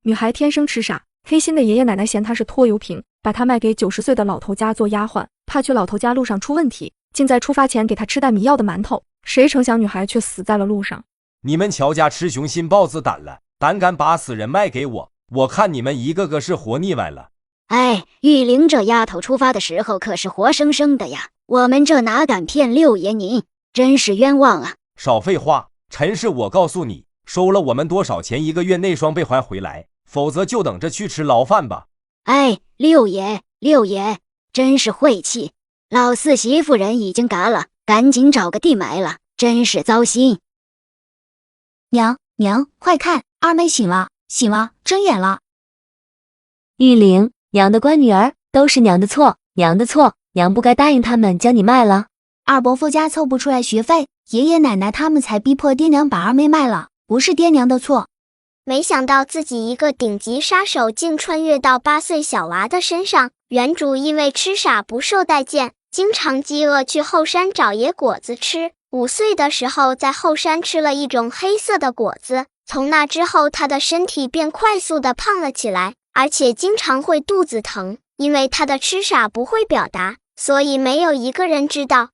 女孩天生痴傻，黑心的爷爷奶奶嫌她是拖油瓶，把她卖给90岁的老头家做丫鬟，怕去老头家路上出问题，竟在出发前给她吃带迷药的馒头。谁成想女孩却死在了路上。你们乔家吃雄心豹子胆了，胆敢把死人卖给我，我看你们一个个是活腻歪了。哎，玉玲这丫头出发的时候可是活生生的呀，我们这哪敢骗六爷您，真是冤枉啊！少废话，陈氏，我告诉你，收了我们多少钱，1个月内双倍还回来，否则就等着去吃牢饭吧。哎，六爷，真是晦气，老四媳妇人已经嘎了，赶紧找个地埋了，真是糟心。娘，快看，二妹醒了，睁眼了。玉玲，娘的乖女儿，都是娘的错，娘不该答应他们将你卖了。二伯父家凑不出来学费，爷爷奶奶他们才逼迫爹娘把二妹卖了，不是爹娘的错。没想到自己一个顶级杀手竟穿越到8岁小娃的身上。原主因为吃傻不受待见，经常饥饿去后山找野果子吃。5岁的时候在后山吃了一种黑色的果子，从那之后他的身体便快速地胖了起来，而且经常会肚子疼。因为他的吃傻不会表达，所以没有一个人知道。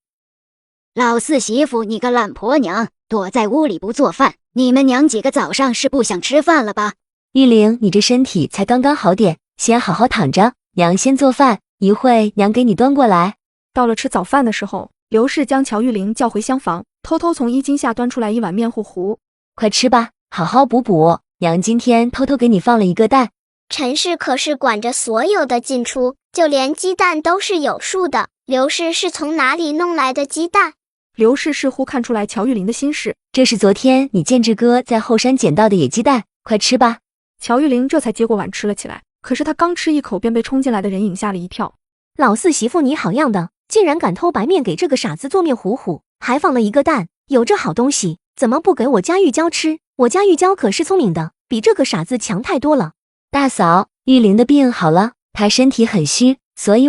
老四媳妇，你个懒婆娘，躲在屋里不做饭，你们娘几个早上是不想吃饭了吧？玉玲，你这身体才刚刚好点，先好好躺着，娘先做饭，一会娘给你端过来。到了吃早饭的时候，刘氏将乔玉玲叫回厢房，偷偷从衣襟下端出来一碗面糊糊。快吃吧，好好补补，娘今天偷偷给你放了一个蛋。陈氏可是管着所有的进出，就连鸡蛋都是有数的。刘氏是从哪里弄来的鸡蛋？刘氏似乎看出来乔玉玲的心事，这是昨天你建志哥在后山捡到的野鸡蛋，快吃吧。乔玉玲这才接过碗吃了起来，可是她刚吃一口便被冲进来的人影吓了一跳。老四媳妇你好样的，竟然敢偷白面给这个傻子做面糊糊，还放了一个蛋，有这好东西怎么不给我家玉娇吃？我家玉娇可是聪明的，比这个傻子强太多了。大嫂，玉玲的病好了，她身体很虚，所以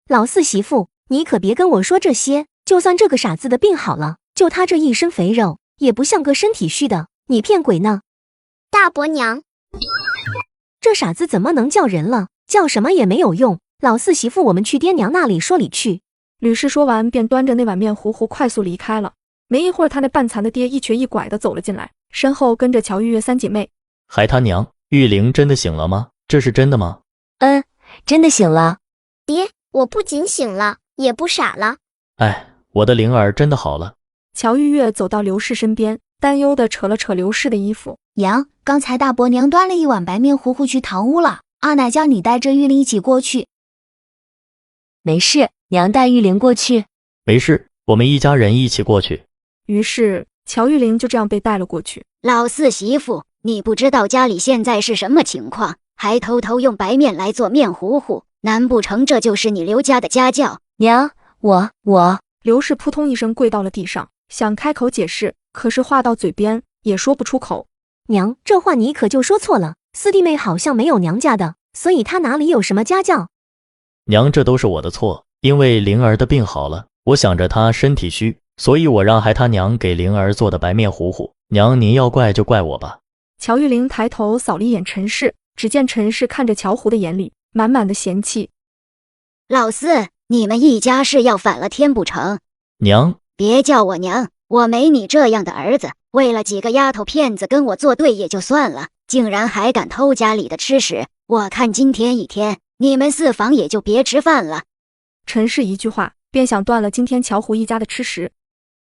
老四媳妇，你可别跟我说这些，就算这个傻子的病好了，就他这一身肥肉，也不像个身体虚的，你骗鬼呢。大伯娘，这傻子怎么能叫人了？叫什么也没有用。老四媳妇，我们去爹娘那里说理去。吕氏说完便端着那碗面糊糊快速离开了。没一会儿，他那半残的爹一瘸一拐地走了进来，身后跟着乔玉月3姐妹。还他娘，玉玲真的醒了吗？这是真的吗？真的醒了。爹，我不仅醒了，也不傻了。哎，我的灵儿真的好了。乔玉月走到刘氏身边，担忧地扯了扯刘氏的衣服。娘，刚才大伯娘端了一碗白面糊糊去堂屋了，阿奶叫你带着玉玲一起过去。没事，娘带玉玲过去。没事，我们一家人一起过去。于是乔玉玲就这样被带了过去。老四媳妇，你不知道家里现在是什么情况，还偷偷用白面来做面糊糊，难不成这就是你刘家的家教？娘，我……刘氏扑通一声跪到了地上，想开口解释，可是话到嘴边也说不出口。娘，这话你可就说错了，四弟妹好像没有娘家的，所以她哪里有什么家教？娘，这都是我的错，因为灵儿的病好了，我想着她身体虚，所以我让还他娘给灵儿做的白面糊糊。娘，您要怪就怪我吧。乔玉玲抬头扫了一眼陈氏，只见陈氏看着乔胡的眼里满满的嫌弃。老四，你们一家是要反了天不成？娘，别叫我娘，我没你这样的儿子，为了几个丫头片子跟我作对也就算了，竟然还敢偷家里的吃食，我看今天一天你们4房也就别吃饭了。陈氏一句话便想断了今天乔胡一家的吃食，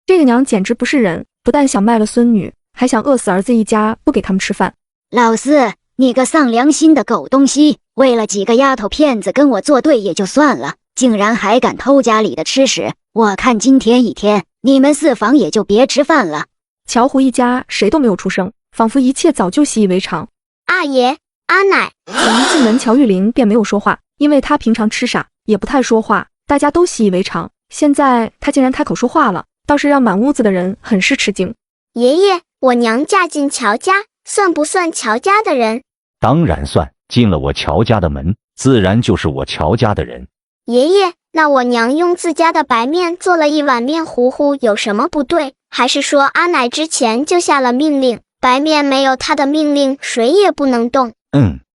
这个娘简直不是人，不但想卖了孙女，还想饿死儿子一家，不给他们吃饭。老四，你个丧良心的狗东西，为了几个丫头片子跟我作对也就算了，竟然还敢偷家里的吃食，我看今天一天你们4房也就别吃饭了。乔胡一家谁都没有出声，仿佛一切早就习以为常。阿爷，阿奶。一进门，乔玉玲便没有说话，因为她平常吃傻，也不太说话，大家都习以为常。现在她竟然开口说话了，倒是让满屋子的人很是吃惊。爷爷，我娘嫁进乔家，算不算乔家的人？当然算，进了我乔家的门，自然就是我乔家的人。爷爷，那我娘用自家的白面做了一碗面糊糊，有什么不对？还是说阿奶之前就下了命令，白面没有她的命令谁也不能动，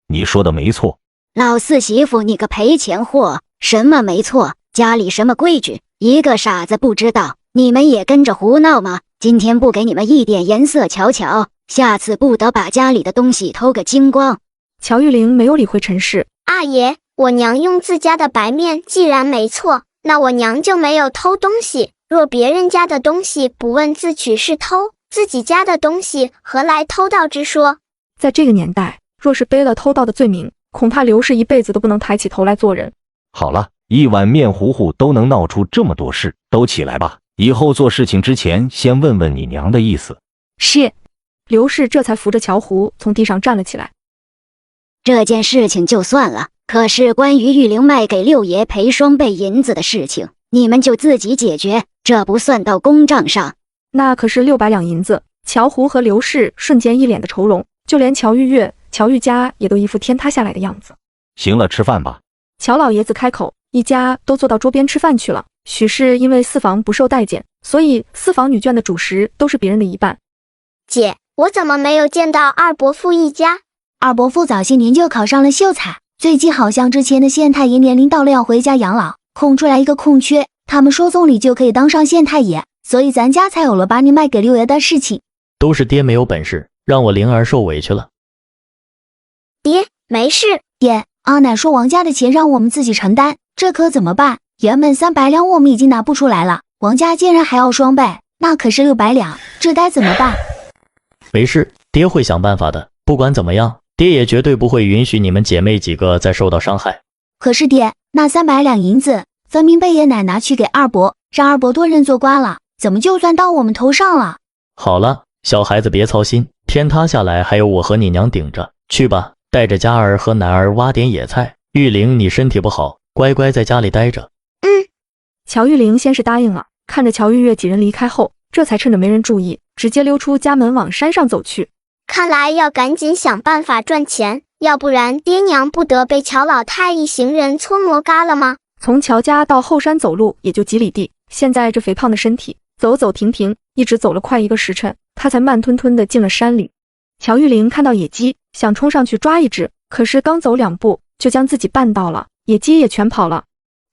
你说的没错。老四媳妇，你个赔钱货！什么没错？家里什么规矩，一个傻子不知道，你们也跟着胡闹吗？今天不给你们一点颜色瞧瞧，下次不得把家里的东西偷个精光。乔玉玲没有理会陈氏。阿爷，我娘用自家的白面既然没错，那我娘就没有偷东西。若别人家的东西不问自取是偷，自己家的东西何来偷盗之说？在这个年代，若是背了偷盗的罪名，恐怕刘氏一辈子都不能抬起头来做人。好了，一碗面糊糊都能闹出这么多事，都起来吧。以后做事情之前，先问问你娘的意思。是。刘氏这才扶着乔胡从地上站了起来。这件事情就算了，可是关于玉玲卖给六爷赔双倍银子的事情，你们就自己解决，这不算到公账上。那可是600两银子。乔胡和刘氏瞬间一脸的愁容，就连乔玉月、乔玉家也都一副天塌下来的样子。行了，吃饭吧。乔老爷子开口，一家都坐到桌边吃饭去了。许是因为四房不受待见，所以四房女眷的主食都是别人的一半。姐，我怎么没有见到二伯父一家？二伯父早些年就考上了秀才，最近好像之前的县太爷年龄到了要回家养老，空出来一个空缺，他们说送礼就可以当上县太爷，所以咱家才有了把你卖给六爷的事情。都是爹没有本事，让我灵儿受委屈了。爹，没事。爹，阿奶说王家的钱让我们自己承担，这可怎么办？原本300两我们已经拿不出来了，王家竟然还要双倍，那可是600两，这该怎么办？没事，爹会想办法的。不管怎么样，爹也绝对不会允许你们姐妹几个再受到伤害。可是爹，那300两银子分明被爷奶拿去给二伯，让二伯多认做官了，怎么就算到我们头上了？好了，小孩子别操心，天塌下来还有我和你娘顶着。去吧，带着佳儿和男儿挖点野菜。玉玲，你身体不好，乖乖在家里待着。乔玉玲先是答应了，看着乔玉月几人离开后，这才趁着没人注意，直接溜出家门往山上走去。看来要赶紧想办法赚钱，要不然爹娘不得被乔老太一行人搓磨嘎了吗？从乔家到后山走路也就几里地，现在这肥胖的身体走走停停，一直走了快1个时辰，他才慢吞吞地进了山里。乔玉玲看到野鸡，想冲上去抓一只，可是刚走2步就将自己绊倒了，野鸡也全跑了。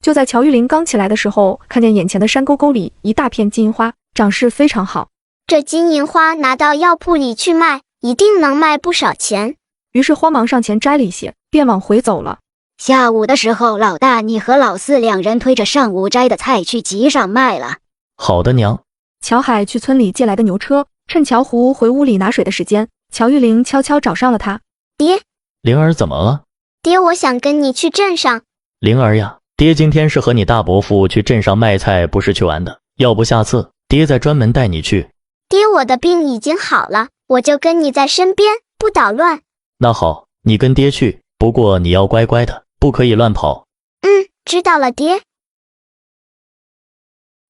就在乔玉玲刚起来的时候，看见眼前的山沟沟里一大片金银花，长势非常好。这金银花拿到药铺里去卖，一定能卖不少钱。于是慌忙上前摘了一些，便往回走了。下午的时候，老大你和老四2人推着上午摘的菜去集上卖了。好的，娘。乔海去村里借来的牛车，趁乔胡回屋里拿水的时间，乔玉玲悄悄找上了他。爹，灵儿怎么了？爹，我想跟你去镇上。灵儿呀，爹今天是和你大伯父去镇上卖菜，不是去玩的。要不下次爹再专门带你去。爹，我的病已经好了，我就跟你在身边，不捣乱。那好，你跟爹去，不过你要乖乖的，不可以乱跑。知道了，爹。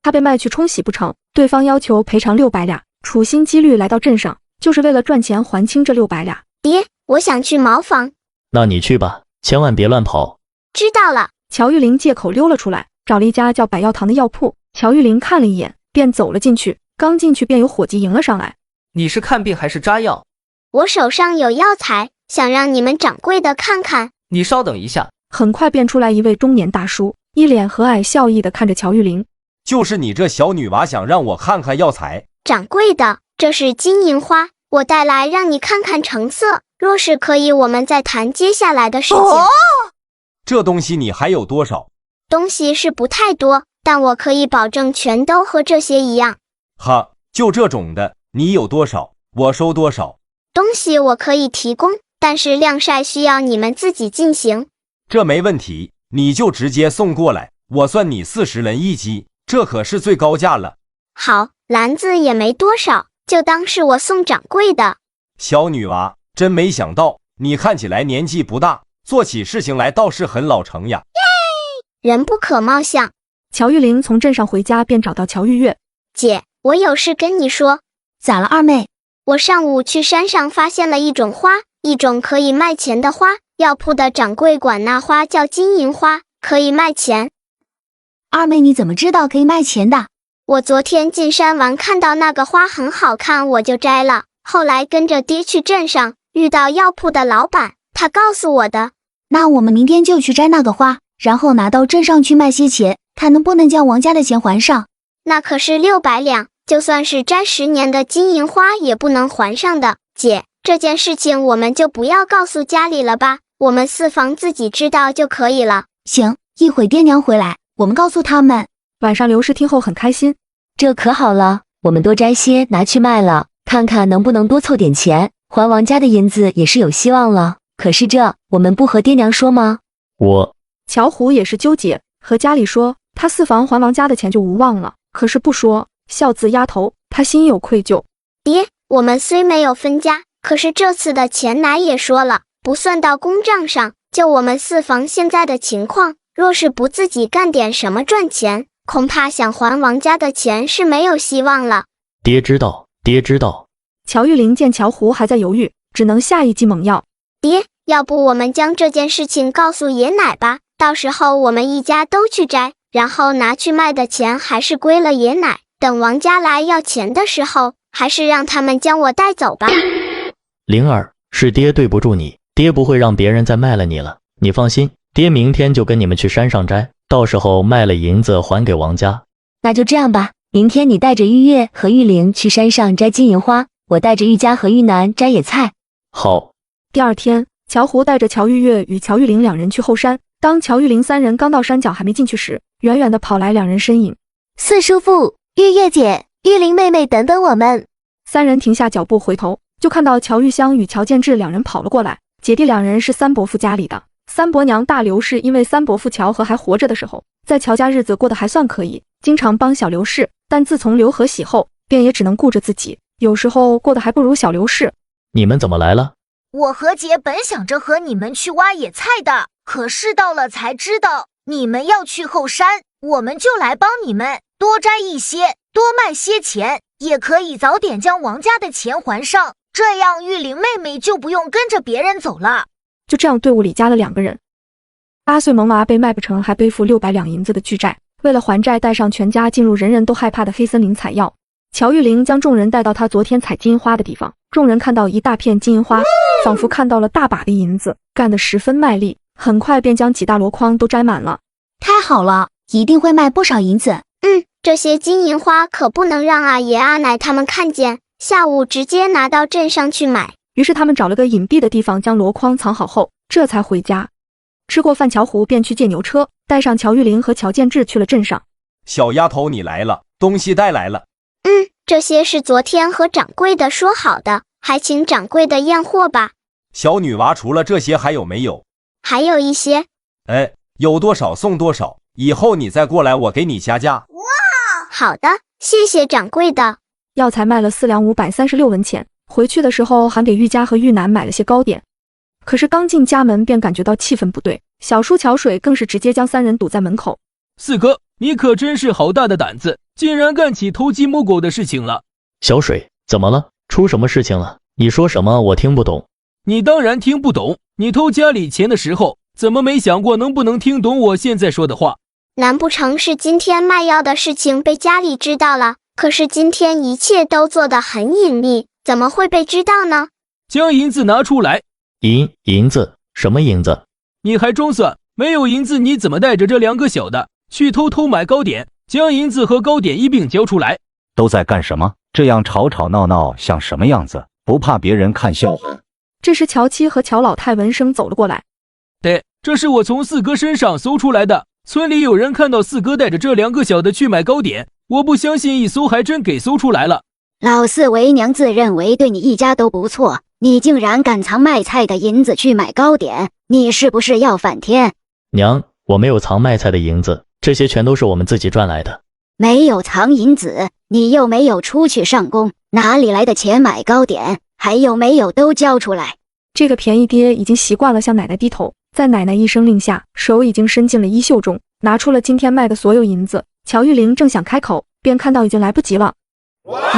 他被卖去冲洗不成，对方要求赔偿600俩，处心积虑来到镇上，就是为了赚钱还清这600俩。爹，我想去茅房。那你去吧，千万别乱跑。知道了。乔玉玲借口溜了出来，找了一家叫百药堂的药铺。乔玉玲看了一眼，便走了进去。刚进去便有伙计迎了上来。你是看病还是扎药？我手上有药材，想让你们掌柜的看看。你稍等一下。很快便出来一位中年大叔，一脸和蔼笑意地看着乔玉玲。就是你这小女娃想让我看看药材。掌柜的，这是金银花，我带来让你看看成色，若是可以，我们再谈接下来的事情。这东西你还有多少？东西是不太多，但我可以保证全都和这些一样。哈，就这种的，你有多少，我收多少。东西我可以提供，但是晾晒需要你们自己进行。这没问题，你就直接送过来，我算你40人一击，这可是最高价了。好，篮子也没多少，就当是我送掌柜的。小女娃，真没想到，你看起来年纪不大，做起事情来倒是很老成呀。人不可貌相。乔玉玲从镇上回家，便找到乔玉月。姐，我有事跟你说。咋了，二妹？我上午去山上发现了一种花，一种可以卖钱的花，药铺的掌柜管那花叫金银花，可以卖钱。二妹，你怎么知道可以卖钱的？我昨天进山玩，看到那个花很好看，我就摘了。后来跟着爹去镇上，遇到药铺的老板，他告诉我的。那我们明天就去摘那个花，然后拿到镇上去卖些钱，看能不能将王家的钱还上。那可是600两，就算是摘10年的金银花也不能还上的。姐，这件事情我们就不要告诉家里了吧，我们四房自己知道就可以了。行，一会爹娘回来，我们告诉他们。晚上刘氏听后很开心，这可好了，我们多摘些拿去卖了，看看能不能多凑点钱，还王家的银子也是有希望了。可是我们不和爹娘说吗？乔虎也是纠结，和家里说他四房还王家的钱就无望了，可是不说，孝子丫头，他心有愧疚。爹，我们虽没有分家，可是这次的钱奶也说了，不算到公账上。就我们四房现在的情况，若是不自己干点什么赚钱，恐怕想还王家的钱是没有希望了。爹知道。乔玉玲见乔胡还在犹豫，只能下一记猛药。爹，要不我们将这件事情告诉爷奶吧，到时候我们一家都去摘，然后拿去卖的钱还是归了爷奶，等王家来要钱的时候，还是让他们将我带走吧。灵儿，是爹对不住你，爹不会让别人再卖了你了，你放心，爹明天就跟你们去山上摘，到时候卖了银子还给王家。那就这样吧，明天你带着玉月和玉玲去山上摘金银花，我带着玉佳和玉楠摘野菜。好。第二天，乔胡带着乔玉月与乔玉玲两人去后山。当乔玉玲三人刚到山脚还没进去时，远远的跑来两人身影。四叔父、玉月姐、玉玲妹妹，等等我们！三人停下脚步，回头就看到乔玉香与乔建志两人跑了过来。姐弟两人是三伯父家里的。三伯娘大刘氏因为三伯父乔和还活着的时候，在乔家日子过得还算可以，经常帮小刘氏。但自从刘和喜后，便也只能顾着自己，有时候过得还不如小刘氏。你们怎么来了？我和姐本想着和你们去挖野菜的，可是到了才知道你们要去后山，我们就来帮你们多摘一些，多卖些钱，也可以早点将王家的钱还上，这样玉玲妹妹就不用跟着别人走了。就这样，队伍里加了2个人。8岁萌娃被卖不成，还背负600两银子的巨债，为了还债，带上全家进入人人都害怕的黑森林采药。乔玉玲将众人带到她昨天采金银花的地方，众人看到一大片金银花，仿佛看到了大把的银子，干得十分卖力，很快便将几大箩筐都摘满了。太好了，一定会卖不少银子。这些金银花可不能让阿爷阿奶他们看见，下午直接拿到镇上去买。于是他们找了个隐蔽的地方，将箩筐藏好后，这才回家。吃过饭，乔胡便去借牛车，带上乔玉玲和乔建志去了镇上。小丫头，你来了，东西带来了。这些是昨天和掌柜的说好的，还请掌柜的验货吧。小女娃，除了这些还有没有？还有一些。有多少送多少，以后你再过来我给你加价。好的，谢谢掌柜的。药材卖了4两536文钱，回去的时候还给玉佳和玉楠买了些糕点。可是刚进家门便感觉到气氛不对，小叔乔水更是直接将3人堵在门口。四哥，你可真是好大的胆子，竟然干起偷鸡摸狗的事情了。小水，怎么了？出什么事情了？你说什么？我听不懂。你当然听不懂，你偷家里钱的时候，怎么没想过能不能听懂我现在说的话？难不成是今天卖药的事情被家里知道了？可是今天一切都做得很隐秘，怎么会被知道呢？将银子拿出来。银子？什么银子？你还装蒜？没有银子，你怎么带着这2个小的去偷偷买糕点？将银子和糕点一并交出来。都在干什么？这样吵吵闹闹像什么样子？不怕别人看笑话？这时乔七和乔老太闻声走了过来。对，这是我从四哥身上搜出来的。村里有人看到四哥带着这2个小的去买糕点，我不相信，一搜还真给搜出来了。老四为娘自认为对你一家都不错，你竟然敢藏卖菜的银子去买糕点，你是不是要反天？娘，我没有藏卖菜的银子，这些全都是我们自己赚来的。没有藏银子，你又没有出去上工，哪里来的钱买糕点？还有没有都交出来？这个便宜爹已经习惯了向奶奶低头，在奶奶一声令下，手已经伸进了衣袖中，拿出了今天卖的所有银子。乔玉玲正想开口，便看到已经来不及了。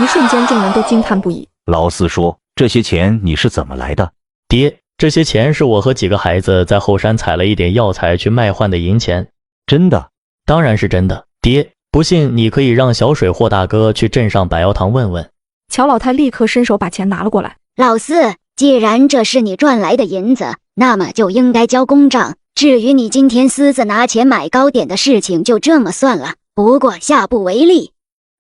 一瞬间，众人都惊叹不已。老四说：“这些钱你是怎么来的？”爹，这些钱是我和几个孩子在后山采了一点药材去卖换的银钱。真的？当然是真的。爹，不信你可以让小水霍大哥去镇上百药堂问问。乔老太立刻伸手把钱拿了过来。老四，既然这是你赚来的银子，那么就应该交公账。至于你今天私自拿钱买糕点的事情，就这么算了。不过下不为例。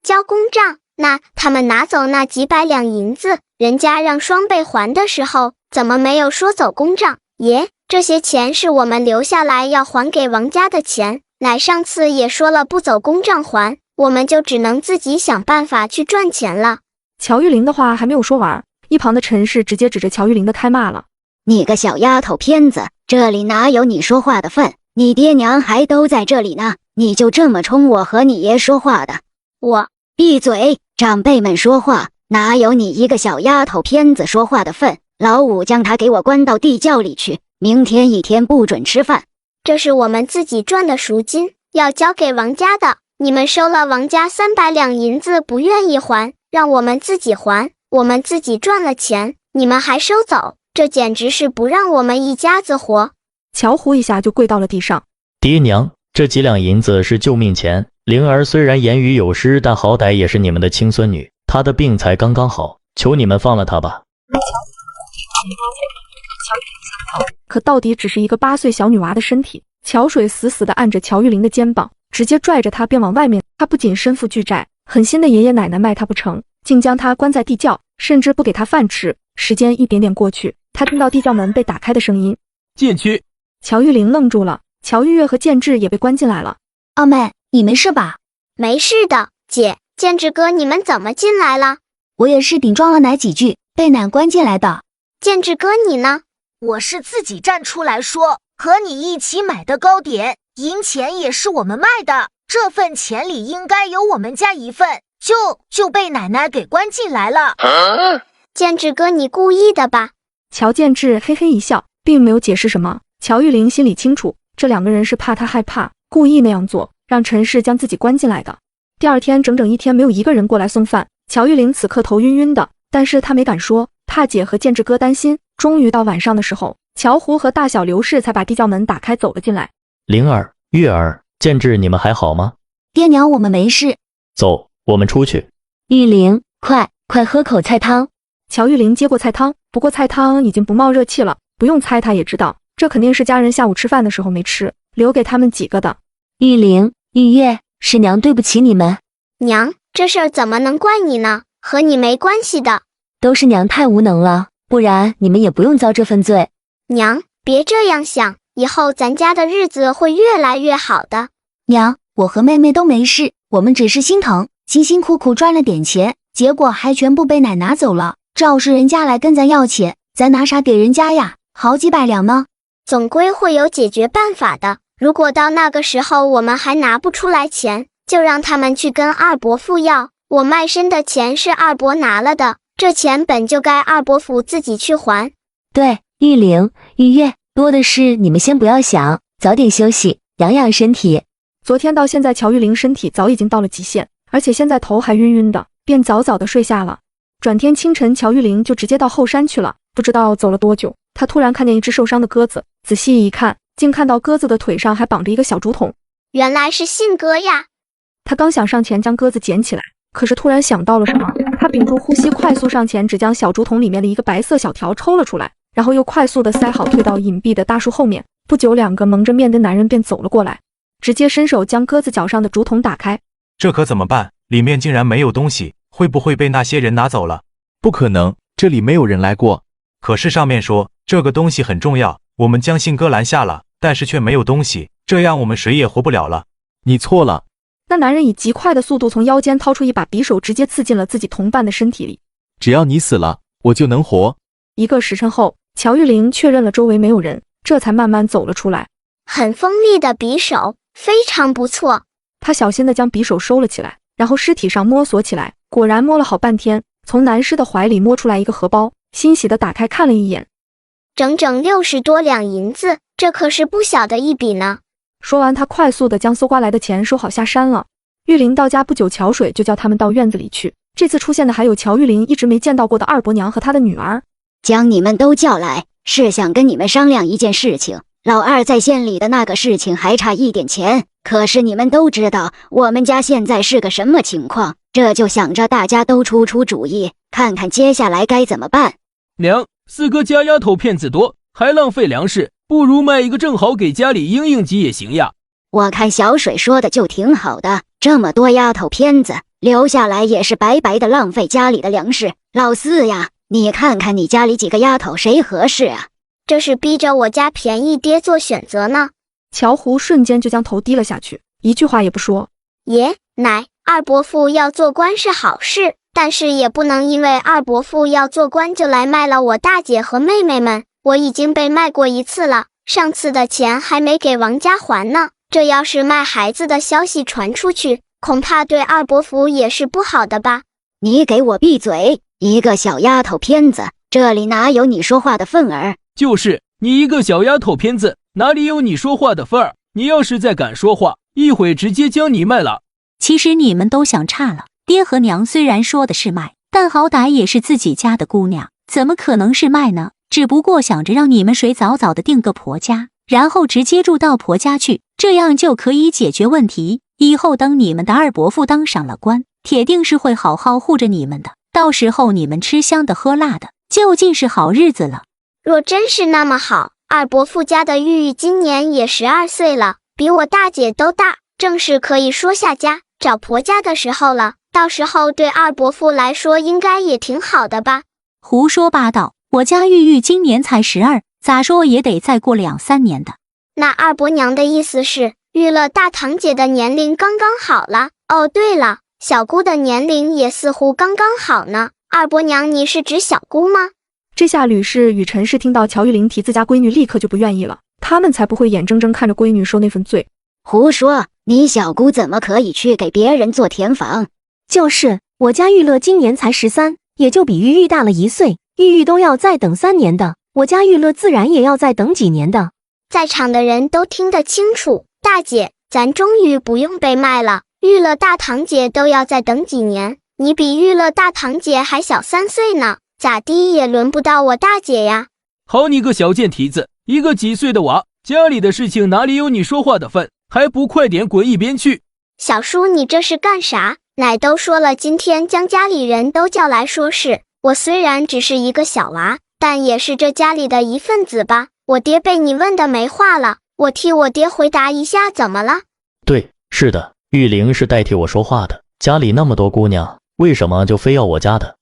交公账？那他们拿走那几百两银子，人家让双倍还的时候，怎么没有说走公账？爷，这些钱是我们留下来要还给王家的钱，奶上次也说了不走公账还，我们就只能自己想办法去赚钱了。乔玉玲的话还没有说完，一旁的陈氏直接指着乔玉玲的开骂了：你个小丫头片子，这里哪有你说话的份？你爹娘还都在这里呢，你就这么冲我和你爷说话的？我闭嘴！长辈们说话，哪有你一个小丫头片子说话的份？老五将他给我关到地窖里去，明天一天不准吃饭。这是我们自己赚的赎金，要交给王家的。你们收了王家300两银子，不愿意还，让我们自己还。我们自己赚了钱，你们还收走，这简直是不让我们一家子活。乔呼一下就跪到了地上：爹娘，这几两银子是救命钱。灵儿虽然言语有失，但好歹也是你们的亲孙女，她的病才刚刚好，求你们放了她吧。可到底只是一个8岁小女娃的身体。乔水死死地按着乔玉玲的肩膀，直接拽着她便往外面。她不仅身负巨债，狠心的爷爷奶奶卖她不成，竟将她关在地窖，甚至不给她饭吃。时间一点点过去，她听到地窖门被打开的声音：进去。乔玉玲愣住了，乔玉月和建志也被关进来了。二妹，你没事吧？没事的，姐，建志哥，你们怎么进来了？我也是顶撞了奶几句，被奶关进来的。建志哥，你呢？我是自己站出来说，和你一起买的糕点，银钱也是我们卖的，这份钱里应该有我们家一份，就被奶奶给关进来了。建志哥，你故意的吧？乔建志嘿嘿一笑，并没有解释什么。乔玉玲心里清楚，这两个人是怕他害怕，故意那样做，让陈氏将自己关进来的。第二天整整一天没有一个人过来送饭，乔玉玲此刻头晕晕的，但是她没敢说，怕姐和建志哥担心。终于到晚上的时候，乔胡和大小刘氏才把地窖门打开走了进来。灵儿、月儿、建志，你们还好吗？爹娘，我们没事。走，我们出去。玉玲，快喝口菜汤。乔玉玲接过菜汤，不过菜汤已经不冒热气了，不用猜她也知道，这肯定是家人下午吃饭的时候没吃，留给他们几个的。玉玲、玉月，是娘对不起你们。娘，这事儿怎么能怪你呢？和你没关系的。都是娘太无能了，不然你们也不用遭这份罪。娘，别这样想，以后咱家的日子会越来越好的。娘，我和妹妹都没事，我们只是心疼，辛辛苦苦赚了点钱，结果还全部被奶拿走了。这要是人家来跟咱要钱，咱拿啥给人家呀？好几百两呢。总归会有解决办法的。如果到那个时候我们还拿不出来钱，就让他们去跟二伯父要。我卖身的钱是二伯拿了的，这钱本就该二伯父自己去还。对，玉玲、玉月，多的是，你们先不要想，早点休息，养养身体。昨天到现在，乔玉玲身体早已经到了极限，而且现在头还晕晕的，便早早的睡下了。转天清晨，乔玉玲就直接到后山去了。不知道走了多久，她突然看见一只受伤的鸽子，仔细一看，竟看到鸽子的腿上还绑着一个小竹筒。原来是信鸽呀！她刚想上前将鸽子捡起来，可是突然想到了什么，她屏住呼吸，快速上前，只将小竹筒里面的一个白色小条抽了出来，然后又快速的塞好，退到隐蔽的大树后面。不久，两个蒙着面的男人便走了过来，直接伸手将鸽子脚上的竹筒打开。这可怎么办？里面竟然没有东西，会不会被那些人拿走了？不可能，这里没有人来过。可是上面说这个东西很重要，我们将信鸽拦下了，但是却没有东西，这样我们谁也活不了了。你错了。那男人以极快的速度从腰间掏出一把匕首，直接刺进了自己同伴的身体里。只要你死了，我就能活。一个时辰后，乔玉玲确认了周围没有人，这才慢慢走了出来。很锋利的匕首，非常不错。她小心地将匕首收了起来，然后尸体上摸索起来，果然摸了好半天，从男尸的怀里摸出来一个荷包，欣喜地打开看了一眼，整整60多两银子，这可是不小的一笔呢。说完，他快速地将搜刮来的钱收好下山了。玉玲到家不久，乔水就叫他们到院子里去。这次出现的还有乔玉玲一直没见到过的二伯娘和她的女儿。将你们都叫来，是想跟你们商量一件事情。老二在县里的那个事情还差一点钱，可是你们都知道我们家现在是个什么情况，这就想着大家都出主意，看看接下来该怎么办。娘，四哥家丫头片子多，还浪费粮食，不如卖一个正好给家里应急也行呀。我看小水说的就挺好的，这么多丫头片子留下来也是白白的浪费家里的粮食。老四呀，你看看你家里几个丫头谁合适啊？这是逼着我家便宜爹做选择呢。乔胡瞬间就将头低了下去，一句话也不说。爷奶，二伯父要做官是好事，但是也不能因为二伯父要做官就来卖了我大姐和妹妹们。我已经被卖过一次了，上次的钱还没给王家还呢。这要是卖孩子的消息传出去，恐怕对二伯父也是不好的吧。你给我闭嘴！一个小丫头片子，这里哪有你说话的份儿？就是你一个小丫头片子，哪里有你说话的份儿？你要是再敢说话，一会直接将你卖了。其实你们都想差了，爹和娘虽然说的是卖，但好歹也是自己家的姑娘，怎么可能是卖呢？只不过想着让你们谁早早的定个婆家，然后直接住到婆家去，这样就可以解决问题。以后等你们的二伯父当上了官，铁定是会好好护着你们的，到时候你们吃香的喝辣的，就尽是好日子了。若真是那么好，二伯父家的玉玉今年也12岁了，比我大姐都大，正是可以说下家找婆家的时候了。到时候对二伯父来说应该也挺好的吧？胡说八道，我家玉玉今年才12，咋说也得再过2、3年的。那二伯娘的意思是，玉乐大堂姐的年龄刚刚好了。哦，对了，小姑的年龄也似乎刚刚好呢。二伯娘，你是指小姑吗？这下吕氏与陈氏听到乔玉玲提自家闺女，立刻就不愿意了。他们才不会眼睁睁看着闺女受那份罪。胡说，你小姑怎么可以去给别人做填房？就是我家玉乐今年才13，也就比玉玉大了1岁，玉玉都要再等3年的，我家玉乐自然也要再等几年的。在场的人都听得清楚，大姐，咱终于不用被卖了。玉乐大堂姐都要再等几年，你比玉乐大堂姐还小3岁呢，咋地也轮不到我大姐呀。好你个小贱蹄子，一个几岁的娃，家里的事情哪里有你说话的份，还不快点滚一边去。小叔，你这是干啥？奶都说了，今天将家里人都叫来说事。我虽然只是一个小娃，但也是这家里的一份子吧。我爹被你问的没话了，我替我爹回答一下，怎么了？对，是的，玉玲是代替我说话的。家里那么多姑娘，为什么就非要我家的？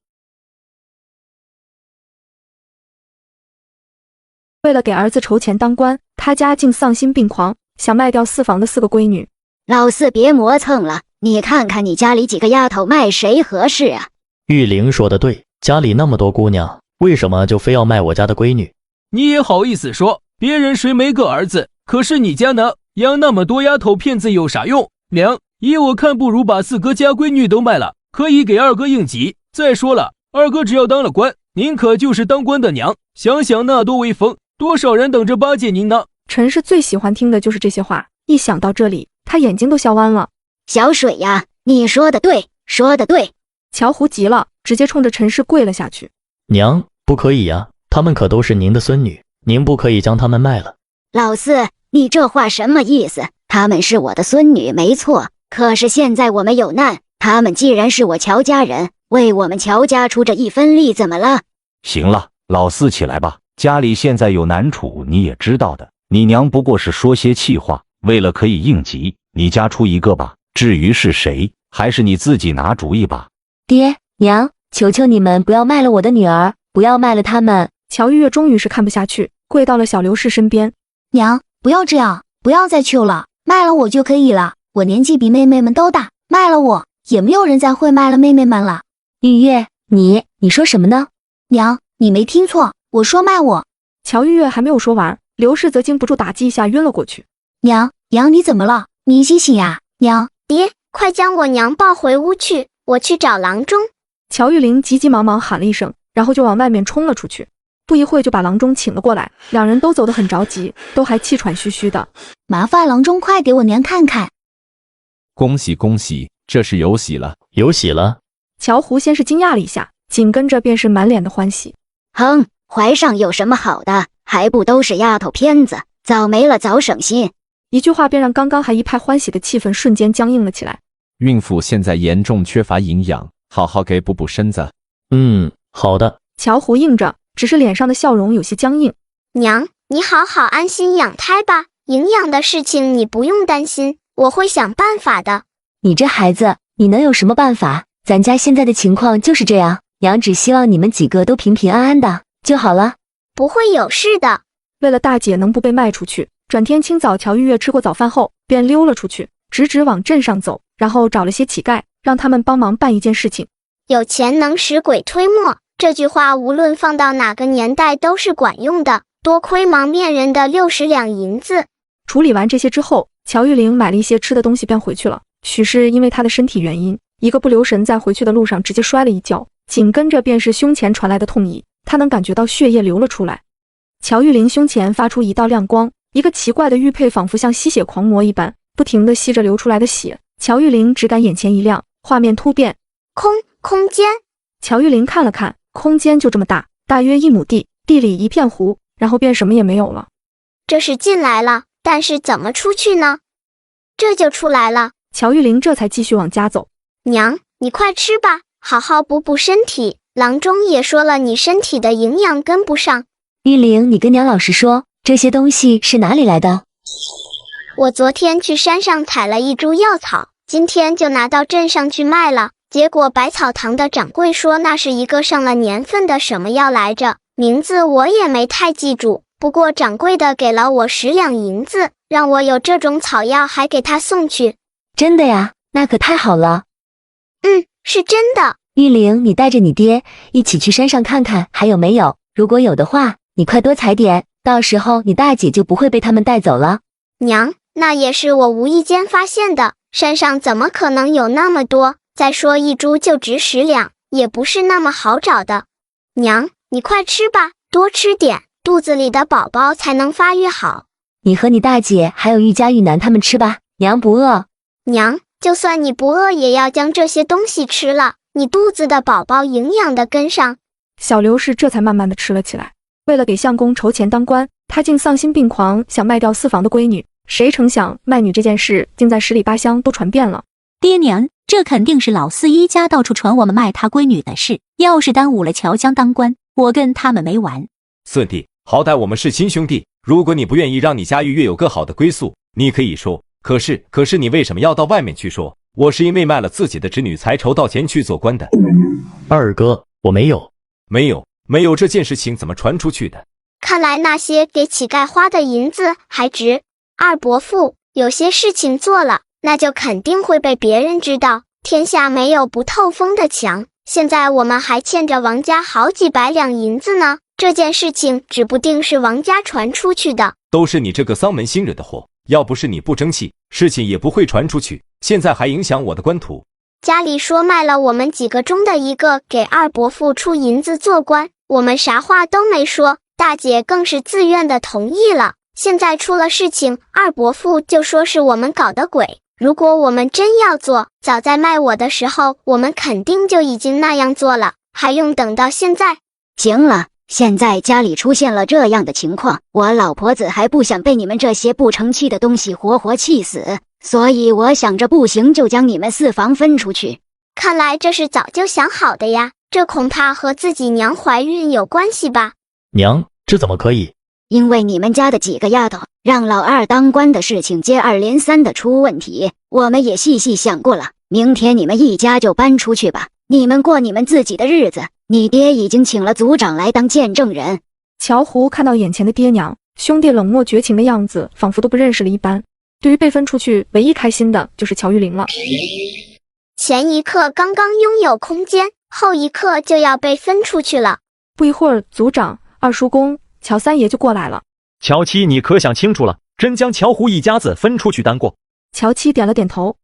为了给儿子筹钱当官，他家竟丧心病狂，想卖掉4房的4个闺女。老四别磨蹭了，你看看你家里几个丫头，卖谁合适啊？玉玲说的对，家里那么多姑娘，为什么就非要卖我家的闺女？你也好意思说，别人谁没个儿子？可是你家呢？养那么多丫头片子有啥用？娘，依我看，不如把4哥家闺女都卖了，可以给2哥应急。再说了，2哥只要当了官，您可就是当官的娘，想想那多威风，多少人等着巴结您呢。陈氏最喜欢听的就是这些话，一想到这里，他眼睛都笑弯了。小水呀，你说的对，说的对。乔胡急了，直接冲着陈氏跪了下去。娘，不可以呀，她们可都是您的孙女，您不可以将她们卖了。老四，你这话什么意思？她们是我的孙女没错，可是现在我们有难，她们既然是我乔家人，为我们乔家出这一分力，怎么了？行了，老四起来吧，家里现在有难处，你也知道的。你娘不过是说些气话，为了可以应急，你家出一个吧。至于是谁，还是你自己拿主意吧。爹娘，求求你们不要卖了我的女儿，不要卖了他们。乔玉月终于是看不下去，跪到了小刘氏身边。娘，不要这样，不要再求了，卖了我就可以了。我年纪比妹妹们都大，卖了我也没有人再会卖了妹妹们了。玉月，你说什么呢？娘，你没听错，我说卖我。乔玉月还没有说完，刘氏则经不住打击一下晕了过去。娘，你怎么了？你醒醒呀，娘！爹，快将我娘抱回屋去，我去找郎中。乔玉玲急急忙忙喊了一声，然后就往外面冲了出去。不一会就把郎中请了过来，两人都走得很着急，都还气喘吁吁的。麻烦郎中快给我娘看看。恭喜恭喜，这是有喜了，有喜了。乔胡先是惊讶了一下，紧跟着便是满脸的欢喜。哼，怀上有什么好的，还不都是丫头片子，早没了早省心。一句话便让刚刚还一派欢喜的气氛瞬间僵硬了起来。孕妇现在严重缺乏营养，好好给补补身子。好的。乔胡应着，只是脸上的笑容有些僵硬。娘，你好好安心养胎吧，营养的事情你不用担心，我会想办法的。你这孩子，你能有什么办法？咱家现在的情况就是这样，娘只希望你们几个都平平安安的就好了。不会有事的。为了大姐能不被卖出去，转天清早乔玉月吃过早饭后便溜了出去，直直往镇上走，然后找了些乞丐，让他们帮忙办一件事情。有钱能使鬼推磨，这句话无论放到哪个年代都是管用的。多亏蒙面人的60两银子。处理完这些之后，乔玉玲买了一些吃的东西便回去了。许是因为她的身体原因，一个不留神在回去的路上直接摔了一跤，紧跟着便是胸前传来的痛意，她能感觉到血液流了出来。乔玉玲胸前发出一道亮光，一个奇怪的玉佩仿佛像吸血狂魔一般，不停地吸着流出来的血。乔玉玲只感眼前一亮，画面突变，空间。乔玉玲看了看，空间就这么大，大约1亩地，地里一片湖，然后便什么也没有了。这是进来了，但是怎么出去呢？这就出来了。乔玉玲这才继续往家走。娘，你快吃吧，好好补补身体。郎中也说了，你身体的营养跟不上。玉玲，你跟娘老实说，这些东西是哪里来的？我昨天去山上采了一株药草，今天就拿到镇上去卖了。结果百草堂的掌柜说那是一个上了年份的什么药来着，名字我也没太记住。不过掌柜的给了我10两银子，让我有这种草药还给他送去。真的呀？那可太好了。是真的。玉玲，你带着你爹一起去山上看看还有没有，如果有的话，你快多采点，到时候你大姐就不会被他们带走了。娘，那也是我无意间发现的，山上怎么可能有那么多？再说一株就值10两，也不是那么好找的。娘，你快吃吧，多吃点，肚子里的宝宝才能发育好。你和你大姐还有玉家玉男他们吃吧，娘不饿。娘，就算你不饿也要将这些东西吃了，你肚子的宝宝营养的跟上。小刘氏这才慢慢的吃了起来。为了给相公筹钱当官，他竟丧心病狂想卖掉4房的闺女，谁成想卖女这件事竟在10里8乡都传遍了。爹娘，这肯定是老四一家到处传我们卖他闺女的事，要是耽误了乔江当官，我跟他们没完。四弟，好歹我们是亲兄弟，如果你不愿意让你家玉月有个好的归宿，你可以说，可是你为什么要到外面去说？我是因为卖了自己的侄女才筹到钱去做官的。二哥，我没有。没有这件事情怎么传出去的？看来那些给乞丐花的银子还值。二伯父，有些事情做了，那就肯定会被别人知道，天下没有不透风的墙。现在我们还欠着王家好几百两银子呢，这件事情指不定是王家传出去的。都是你这个丧门星惹的祸，要不是你不争气，事情也不会传出去，现在还影响我的官途。家里说卖了我们几个中的一个给二伯父出银子做官，我们啥话都没说，大姐更是自愿的同意了。现在出了事情，二伯父就说是我们搞的鬼。如果我们真要做，早在卖我的时候，我们肯定就已经那样做了，还用等到现在？行了，现在家里出现了这样的情况，我老婆子还不想被你们这些不成器的东西活活气死，所以我想着不行就将你们4房分出去。看来这是早就想好的呀，这恐怕和自己娘怀孕有关系吧？娘，这怎么可以？因为你们家的几个丫头让老二当官的事情接二连三的出问题，我们也细细想过了，明天你们一家就搬出去吧，你们过你们自己的日子，你爹已经请了族长来当见证人。乔胡看到眼前的爹娘兄弟冷漠绝情的样子，仿佛都不认识了一般。对于被分出去，唯一开心的就是乔玉玲了。前一刻刚刚拥有空间，后一刻就要被分出去了。不一会儿，族长、二叔公、乔三爷就过来了。乔七，你可想清楚了，真将乔胡一家子分出去当过？乔七点了点头。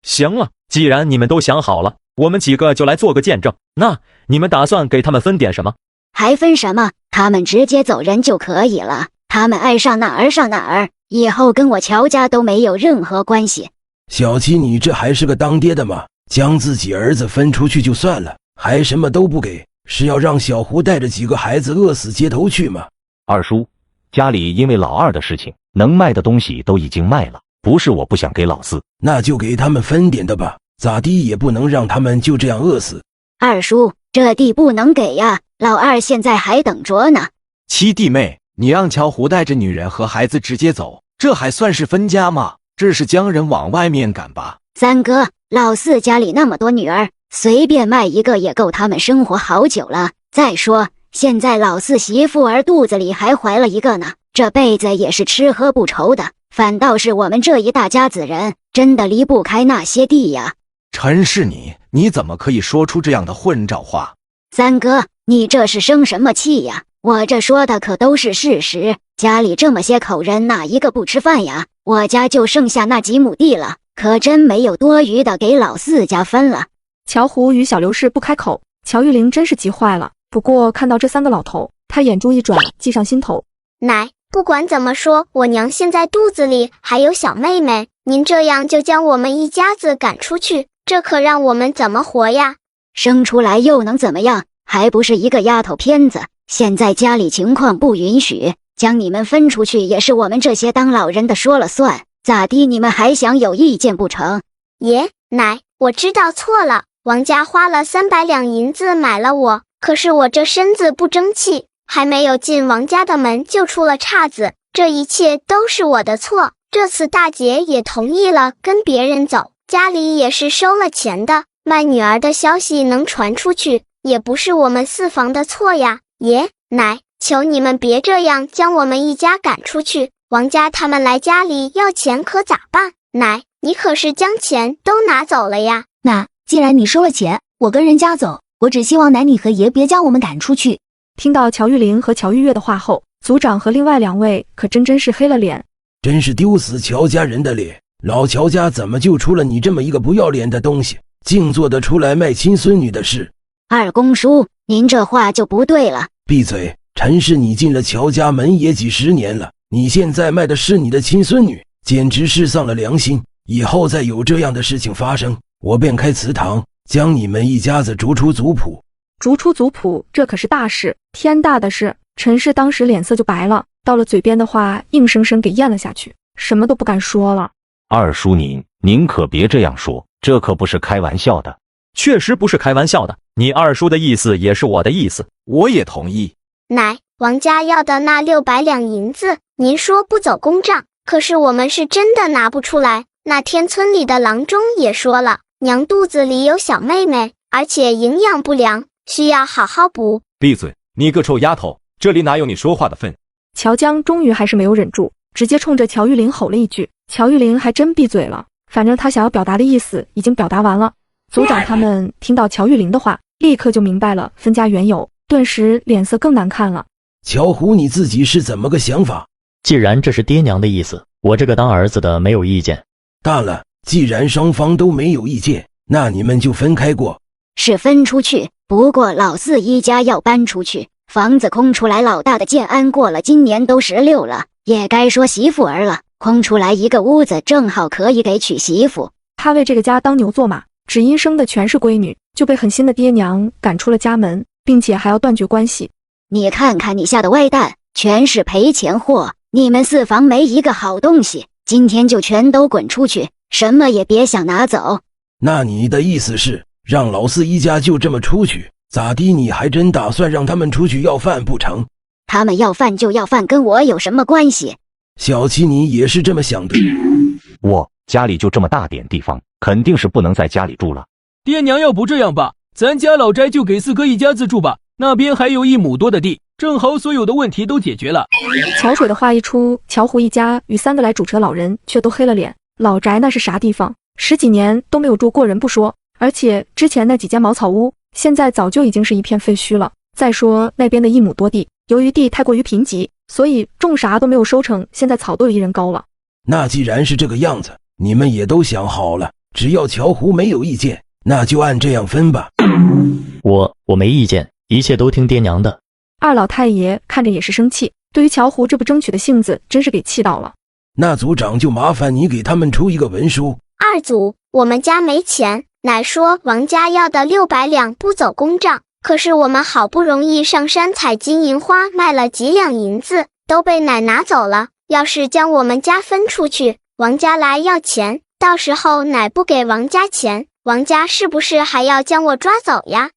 行了，既然你们都想好了，我们几个就来做个见证。那你们打算给他们分点什么？还分什么？他们直接走人就可以了，他们爱上哪儿上哪儿，以后跟我乔家都没有任何关系。小七，你这还是个当爹的吗？将自己儿子分出去就算了，还什么都不给，是要让小胡带着几个孩子饿死街头去吗？二叔，家里因为老二的事情，能卖的东西都已经卖了，不是我不想给老四，那就给他们分点的吧，咋地也不能让他们就这样饿死。二叔，这地不能给呀，老二现在还等着呢。七弟妹，你让乔胡带着女人和孩子直接走，这还算是分家吗？这是将人往外面赶吧？三哥，老四家里那么多女儿，随便卖一个也够他们生活好久了。再说，现在老四媳妇儿肚子里还怀了一个呢，这辈子也是吃喝不愁的。反倒是我们这一大家子人，真的离不开那些地呀。陈是你怎么可以说出这样的混账话？三哥，你这是生什么气呀？我这说的可都是事实。家里这么些口人，哪一个不吃饭呀？我家就剩下那几亩地了，可真没有多余的给老四家分了。乔胡与小刘氏不开口，乔玉玲真是急坏了。不过看到这三个老头，她眼珠一转，计上心头。奶，不管怎么说，我娘现在肚子里还有小妹妹，您这样就将我们一家子赶出去，这可让我们怎么活呀？生出来又能怎么样？还不是一个丫头片子。现在家里情况不允许，将你们分出去也是我们这些当老人的说了算，咋地你们还想有意见不成？爷奶，我知道错了，王家花了300两银子买了我，可是我这身子不争气，还没有进王家的门就出了岔子，这一切都是我的错。这次大姐也同意了跟别人走，家里也是收了钱的，卖女儿的消息能传出去，也不是我们四房的错呀。爷奶，求你们别这样将我们一家赶出去，王家他们来家里要钱可咋办？奶，你可是将钱都拿走了呀。那既然你收了钱，我跟人家走，我只希望奶你和爷别将我们赶出去。听到乔玉玲和乔玉月的话后，族长和另外2位可真是黑了脸。真是丢死乔家人的脸，老乔家怎么就出了你这么一个不要脸的东西，竟做得出来卖亲孙女的事？二公叔，您这话就不对了。闭嘴！陈氏你进了乔家门也几10年了，你现在卖的是你的亲孙女，简直是丧了良心。以后再有这样的事情发生，我便开祠堂，将你们一家子逐出族谱。逐出族谱，这可是大事，天大的事。陈氏当时脸色就白了，到了嘴边的话硬生生给咽了下去，什么都不敢说了。二叔您可别这样说，这可不是开玩笑的。确实不是开玩笑的，你二叔的意思也是我的意思，我也同意。奶，王家要的那600两银子，您说不走公账，可是我们是真的拿不出来。那天村里的郎中也说了，娘肚子里有小妹妹，而且营养不良，需要好好补。闭嘴，你个臭丫头，这里哪有你说话的份？乔江终于还是没有忍住，直接冲着乔玉玲吼了一句。乔玉玲还真闭嘴了，反正她想要表达的意思已经表达完了。族长他们听到乔玉玲的话，立刻就明白了分家缘由，顿时脸色更难看了。乔胡你自己是怎么个想法？既然这是爹娘的意思，我这个当儿子的没有意见。大了，既然双方都没有意见，那你们就分开过。是分出去，不过老四一家要搬出去，房子空出来，老大的建安过了今年都16了，也该说媳妇儿了，空出来一个屋子，正好可以给娶媳妇。他为这个家当牛做马，只因生的全是闺女，就被狠心的爹娘赶出了家门，并且还要断绝关系。你看看你下的歪蛋，全是赔钱货，你们四房没一个好东西，今天就全都滚出去，什么也别想拿走。那你的意思是让老四一家就这么出去？咋的？你还真打算让他们出去要饭不成？他们要饭就要饭，跟我有什么关系？小七，你也是这么想的？我家里就这么大点地方，肯定是不能在家里住了。爹娘，要不这样吧，咱家老宅就给四哥一家子住吧，那边还有1亩多的地，正好所有的问题都解决了。乔水的话一出，乔胡一家与3个来主持的老人却都黑了脸。老宅那是啥地方？10几年都没有住过人不说，而且之前那几间茅草屋现在早就已经是一片废墟了。再说那边的1亩多地，由于地太过于贫瘠，所以种啥都没有收成，现在草都有1人高了。那既然是这个样子，你们也都想好了，只要乔胡没有意见，那就按这样分吧。我没意见，一切都听爹娘的。二老太爷看着也是生气，对于乔胡这不争取的性子真是给气到了。那族长就麻烦你给他们出一个文书。二祖，我们家没钱，奶说王家要的600两不走公账，可是我们好不容易上山采金银花，卖了几两银子，都被奶拿走了。要是将我们家分出去，王家来要钱，到时候奶不给王家钱，王家是不是还要将我抓走呀？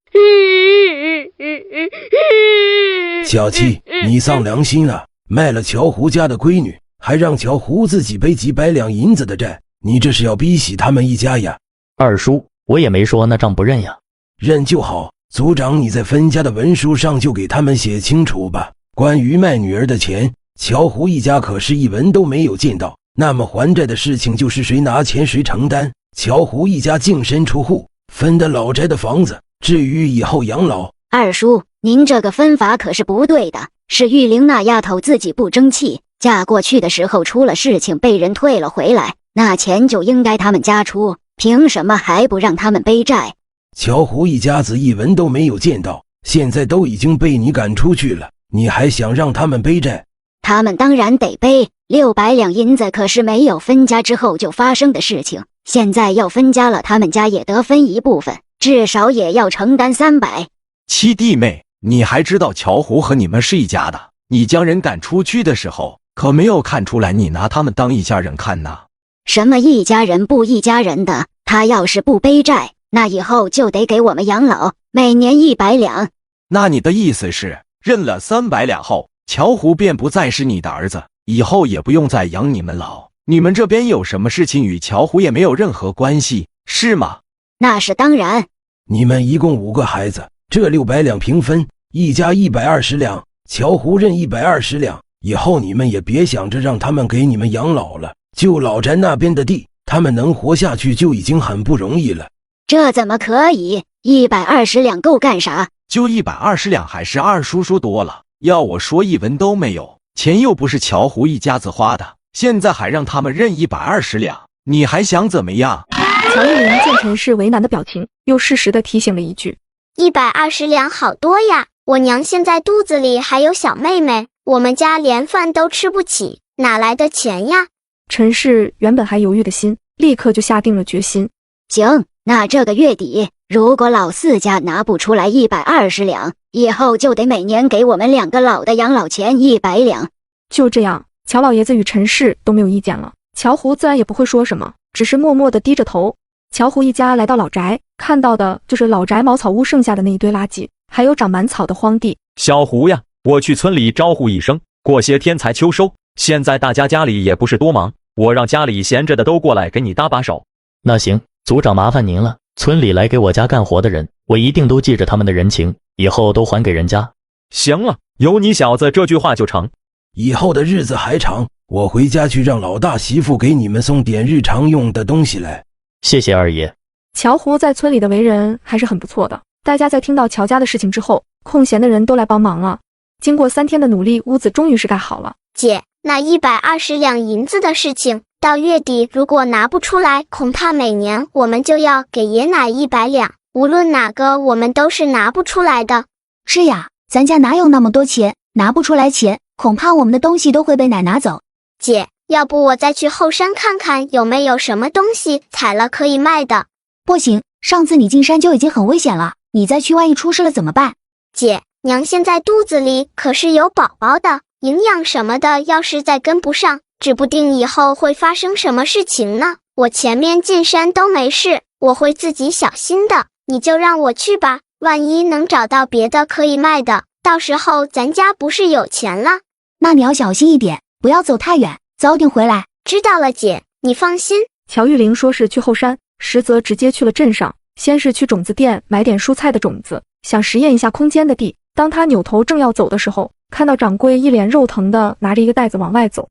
小七，你丧良心了，卖了乔胡家的闺女，还让乔胡自己背几百两银子的债，你这是要逼死他们一家呀？二叔，我也没说那账不认呀。认就好，族长你在分家的文书上就给他们写清楚吧。关于卖女儿的钱，乔胡一家可是一文都没有见到，那么还债的事情就是谁拿钱谁承担。乔胡一家净身出户，分的老宅的房子，至于以后养老，二叔，您这个分法可是不对的，是玉玲那丫头自己不争气，嫁过去的时候出了事情被人退了回来，那钱就应该他们家出，凭什么还不让他们背债？乔胡一家子一文都没有见到，现在都已经被你赶出去了，你还想让他们背债？他们当然得背，600两银子可是没有分家之后就发生的事情，现在要分家了，他们家也得分一部分，至少也要承担300。七弟妹，你还知道乔胡和你们是一家的？你将人赶出去的时候，可没有看出来你拿他们当一家人看呐？什么一家人不一家人的？他要是不背债，那以后就得给我们养老，每年100两。那你的意思是，认了300两后，乔胡便不再是你的儿子，以后也不用再养你们老？你们这边有什么事情与乔胡也没有任何关系，是吗？那是当然。你们一共5个孩子，这600两平分，一家120两，乔胡认120两，以后你们也别想着让他们给你们养老了，就老宅那边的地，他们能活下去就已经很不容易了。这怎么可以？120两够干啥？就120两还是二叔叔多了，要我说一文都没有，钱又不是乔胡一家子花的，现在还让他们认120两，你还想怎么样？乔玉玲见陈氏为难的表情，又适时的提醒了一句：120两好多呀，我娘现在肚子里还有小妹妹，我们家连饭都吃不起，哪来的钱呀？陈氏原本还犹豫的心，立刻就下定了决心。行，那这个月底，如果老四家拿不出来120两，以后就得每年给我们2个老的养老钱100两。就这样，乔老爷子与陈氏都没有意见了，乔胡自然也不会说什么，只是默默地低着头。乔胡一家来到老宅，看到的就是老宅茅草屋剩下的那一堆垃圾，还有长满草的荒地。小胡呀，我去村里招呼一声，过些天才秋收，现在大家家里也不是多忙，我让家里闲着的都过来给你搭把手。那行，族长麻烦您了，村里来给我家干活的人，我一定都记着他们的人情，以后都还给人家。行了，有你小子这句话就成。以后的日子还长，我回家去让老大媳妇给你们送点日常用的东西来。谢谢二爷。乔胡在村里的为人还是很不错的，大家在听到乔家的事情之后，空闲的人都来帮忙了。经过3天的努力，屋子终于是盖好了。姐，那120两银子的事情，到月底如果拿不出来，恐怕每年我们就要给爷奶100两，无论哪个我们都是拿不出来的。是呀，咱家哪有那么多钱，拿不出来钱，恐怕我们的东西都会被奶拿走。姐，要不我再去后山看看有没有什么东西采了可以卖的。不行，上次你进山就已经很危险了，你再去万一出事了怎么办？姐，娘现在肚子里可是有宝宝的，营养什么的要是再跟不上，指不定以后会发生什么事情呢。我前面进山都没事，我会自己小心的，你就让我去吧，万一能找到别的可以卖的，到时候咱家不是有钱了？那你要小心一点，不要走太远，早点回来。知道了姐，你放心。乔玉玲说是去后山，实则直接去了镇上，先是去种子店买点蔬菜的种子，想实验一下空间的地。当他扭头正要走的时候，看到掌柜一脸肉疼的拿着一个袋子往外走。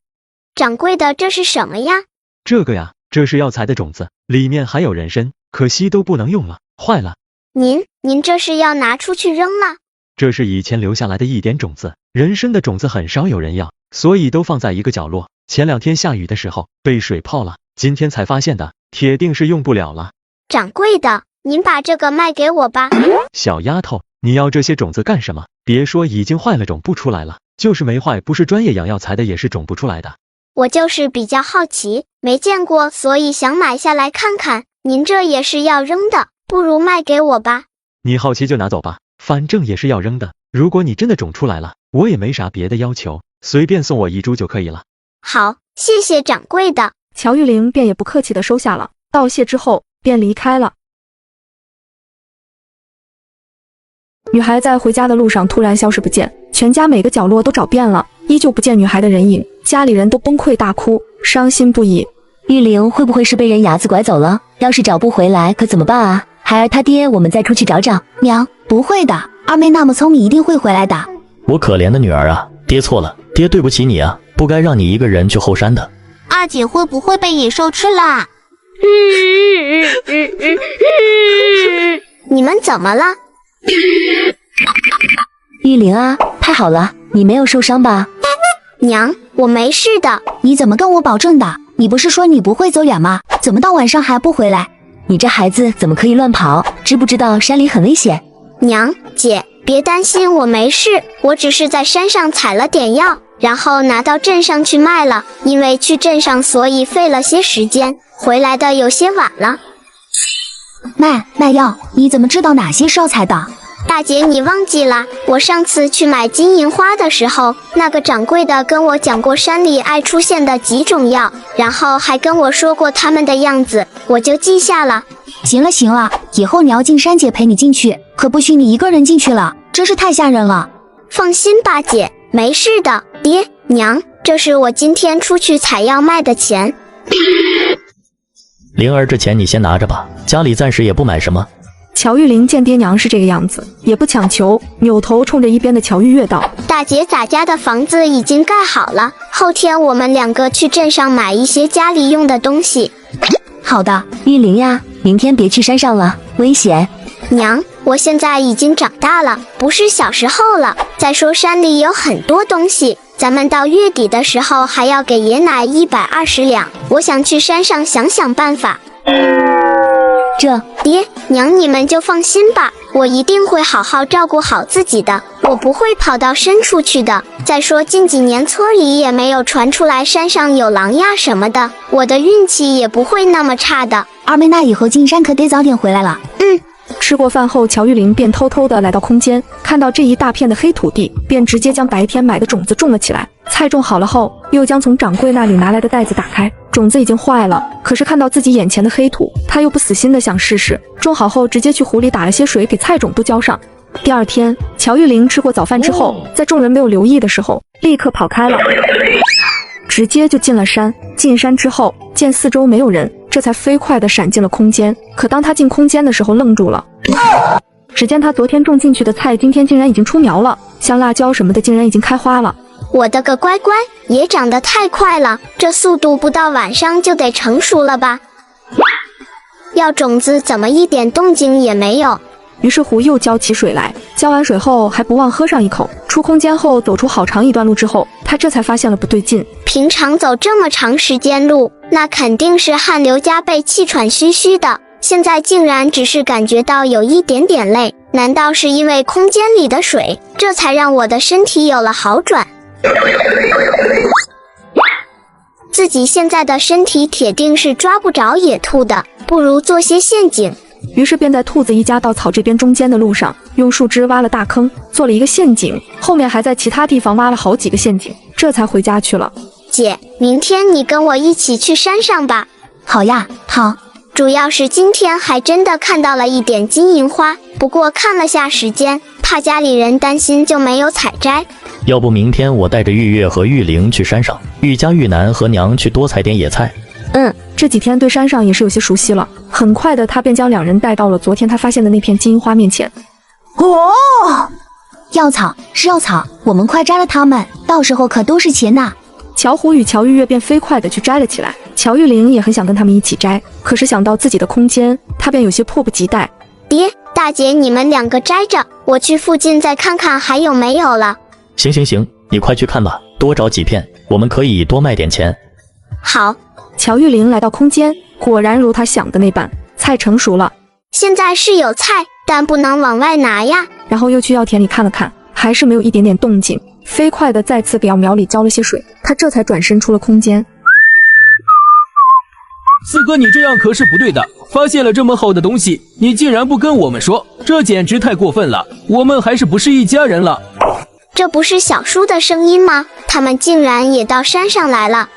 掌柜的，这是什么呀？这个呀，这是药材的种子，里面含有人参，可惜都不能用了，坏了。您这是要拿出去扔了？这是以前留下来的一点种子，人参的种子很少有人要，所以都放在一个角落。前2天下雨的时候被水泡了，今天才发现的，铁定是用不了了。掌柜的，您把这个卖给我吧。小丫头，你要这些种子干什么？别说已经坏了种不出来了，就是没坏，不是专业养药材的也是种不出来的。我就是比较好奇，没见过，所以想买下来看看。您这也是要扔的，不如卖给我吧。你好奇就拿走吧，反正也是要扔的。如果你真的种出来了，我也没啥别的要求，随便送我1株就可以了。好，谢谢掌柜的。乔玉玲便也不客气地收下了，道谢之后便离开了。女孩在回家的路上突然消失不见，全家每个角落都找遍了，依旧不见女孩的人影，家里人都崩溃大哭，伤心不已。玉玲会不会是被人牙子拐走了？要是找不回来可怎么办啊？孩儿他爹，我们再出去找找。娘，不会的，二妹那么聪明，一定会回来的。我可怜的女儿啊，爹错了，爹对不起你啊，不该让你一个人去后山的。二姐会不会被野兽吃了？你们怎么了？玉玲啊，太好了，你没有受伤吧？娘，我没事的。你怎么跟我保证的？你不是说你不会走远吗？怎么到晚上还不回来？你这孩子怎么可以乱跑？知不知道山里很危险？娘，姐，别担心，我没事，我只是在山上采了点药，然后拿到镇上去卖了。因为去镇上，所以费了些时间，回来的有些晚了。卖药？你怎么知道哪些是要采的？大姐，你忘记了？我上次去买金银花的时候，那个掌柜的跟我讲过山里爱出现的几种药，然后还跟我说过他们的样子，我就记下了。行了，以后你要进山姐陪你进去，可不许你一个人进去了，真是太吓人了。放心吧，姐，没事的。爹娘，这是我今天出去采药卖的钱。灵儿，这钱你先拿着吧，家里暂时也不买什么。乔玉玲见爹娘是这个样子，也不强求，扭头冲着一边的乔玉月道：大姐，咱家的房子已经盖好了，后天我们两个去镇上买一些家里用的东西。好的。玉玲呀，明天别去山上了，危险。娘，我现在已经长大了，不是小时候了。再说山里有很多东西，咱们到月底的时候还要给爷奶120两，我想去山上想想办法。爹娘，你们就放心吧，我一定会好好照顾好自己的，我不会跑到深处去的。再说近几年村里也没有传出来山上有狼呀什么的，我的运气也不会那么差的。二妹，那以后进山可得早点回来了。吃过饭后，乔玉玲便偷偷地来到空间，看到这一大片的黑土地，便直接将白天买的种子种了起来。菜种好了后，又将从掌柜那里拿来的袋子打开，种子已经坏了，可是看到自己眼前的黑土，他又不死心的想试试。种好后，直接去湖里打了些水，给菜种都浇上。第二天，乔玉玲吃过早饭之后，在众人没有留意的时候，立刻跑开了，直接就进了山。进山之后，见四周没有人，这才飞快地闪进了空间。可当他进空间的时候，愣住了。只见他昨天种进去的菜，今天竟然已经出苗了，像辣椒什么的竟然已经开花了。我的个乖乖，也长得太快了，这速度不到晚上就得成熟了吧？要种子怎么一点动静也没有？于是乎又浇起水来，浇完水后还不忘喝上一口。出空间后走出好长一段路之后，他这才发现了不对劲。平常走这么长时间路，那肯定是汗流浃背、气喘吁吁的，现在竟然只是感觉到有一点点累，难道是因为空间里的水，这才让我的身体有了好转？自己现在的身体铁定是抓不着野兔的，不如做些陷阱。于是便在兔子一家到草这边中间的路上，用树枝挖了大坑，做了一个陷阱，后面还在其他地方挖了好几个陷阱，这才回家去了。姐，明天你跟我一起去山上吧。好呀，好。主要是今天还真的看到了一点金银花，不过看了下时间，怕家里人担心，就没有采摘。要不明天我带着玉月和玉玲去山上，玉家玉男和娘去多采点野菜。这几天对山上也是有些熟悉了，很快的他便将两人带到了昨天他发现的那片金银花面前。药草是药草，我们快摘了它们，到时候可都是钱呐。乔虎与乔玉月便飞快的去摘了起来，乔玉玲也很想跟他们一起摘，可是想到自己的空间，他便有些迫不及待。爹，大姐，你们两个摘着，我去附近再看看还有没有了。行，你快去看吧，多找几片，我们可以多卖点钱。好。乔玉玲来到空间，果然如他想的那般，菜成熟了。现在是有菜，但不能往外拿呀。然后又去药田里看了看，还是没有一点点动静，飞快的再次给药苗里浇了些水，他这才转身出了空间。四哥，你这样可是不对的，发现了这么好的东西，你竟然不跟我们说，这简直太过分了，我们还是不是一家人了？这不是小叔的声音吗？他们竟然也到山上来了。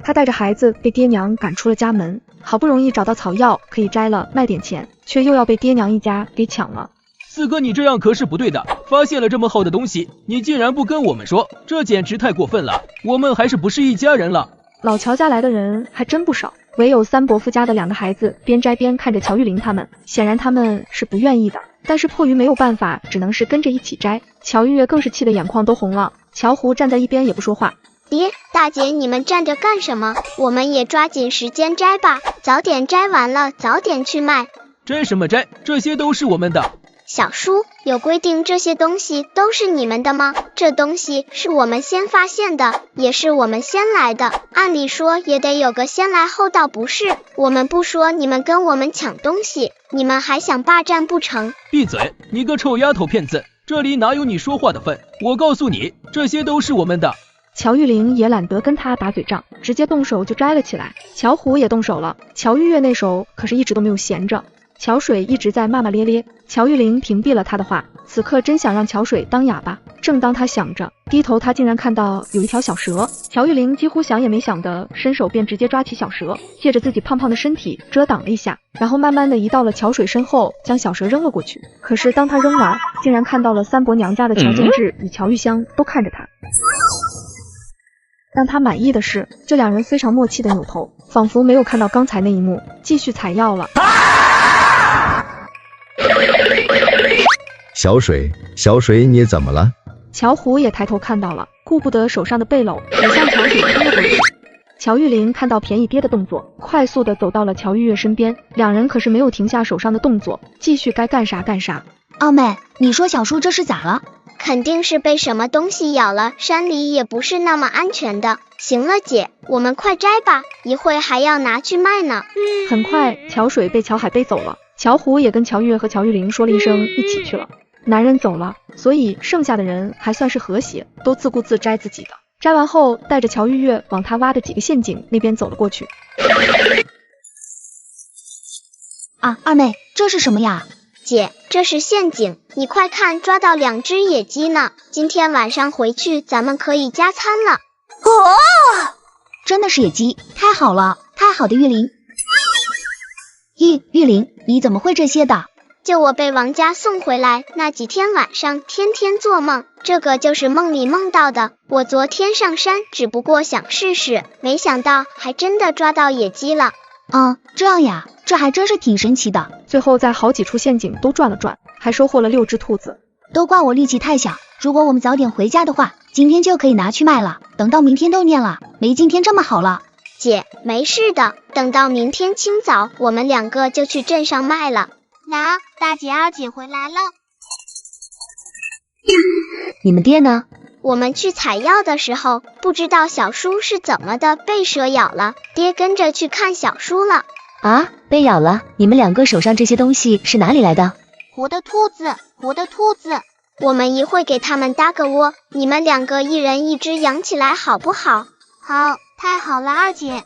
他带着孩子被爹娘赶出了家门，好不容易找到草药可以摘了卖点钱，却又要被爹娘一家给抢了。四哥，你这样可是不对的。发现了这么好的东西，你竟然不跟我们说，这简直太过分了。我们还是不是一家人了？老乔家来的人还真不少，唯有三伯父家的2个孩子边摘边看着乔玉玲他们，显然他们是不愿意的，但是迫于没有办法，只能是跟着一起摘。乔玉月更是气得眼眶都红了，乔胡站在一边也不说话。爹，大姐，你们站着干什么？我们也抓紧时间摘吧，早点摘完了，早点去卖。摘什么摘？这些都是我们的。小叔，有规定这些东西都是你们的吗？这东西是我们先发现的，也是我们先来的，按理说也得有个先来后到，不是？我们不说，你们跟我们抢东西，你们还想霸占不成？闭嘴，你个臭丫头片子，这里哪有你说话的份？我告诉你，这些都是我们的。乔玉玲也懒得跟他打嘴仗，直接动手就摘了起来。乔虎也动手了，乔玉月那手可是一直都没有闲着。乔水一直在骂骂咧咧，乔玉玲屏蔽了他的话，此刻真想让乔水当哑巴。正当他想着，低头他竟然看到有一条小蛇，乔玉玲几乎想也没想的伸手便直接抓起小蛇，借着自己胖胖的身体遮挡了一下，然后慢慢的移到了乔水身后，将小蛇扔了过去。可是当他扔完，竟然看到了三伯娘家的乔敬志与乔玉香都看着他。让他满意的是，这2人非常默契的扭头，仿佛没有看到刚才那一幕，继续采药了。小水，你怎么了？乔虎也抬头看到了，顾不得手上的背篓，也向乔水扑了过去。乔玉玲看到便宜爹的动作，快速的走到了乔玉月身边，2人可是没有停下手上的动作，继续该干啥干啥。二妹，你说小叔这是咋了？肯定是被什么东西咬了，山里也不是那么安全的。行了姐，我们快摘吧，一会还要拿去卖呢。很快，乔水被乔海背走了，乔虎也跟乔月和乔玉玲说了一声一起去了。男人走了，所以剩下的人还算是和谐，都自顾自摘自己的。摘完后，带着乔玉月往他挖的几个陷阱那边走了过去。啊，二妹，这是什么呀？姐，这是陷阱，你快看，抓到2只野鸡呢。今天晚上回去咱们可以加餐了。哦，真的是野鸡，太好了，太好的玉玲。玉玲，你怎么会这些的？就我被王家送回来那几天晚上，天天做梦，这个就是梦里梦到的。我昨天上山只不过想试试，没想到还真的抓到野鸡了。这样呀，这还真是挺神奇的。最后在好几处陷阱都转了转，还收获了6只兔子。都怪我力气太小，如果我们早点回家的话，今天就可以拿去卖了，等到明天都蔫了，没今天这么好了。姐，没事的，等到明天清早，我们2个就去镇上卖了。娘，大姐二姐回来了。你们爹呢？我们去采药的时候，不知道小叔是怎么的被蛇咬了，爹跟着去看小叔了。啊，被咬了？你们2个手上这些东西是哪里来的？活的兔子，活的兔子。我们一会给他们搭个窝，你们2个一人一只养起来好不好？好，太好了，二姐。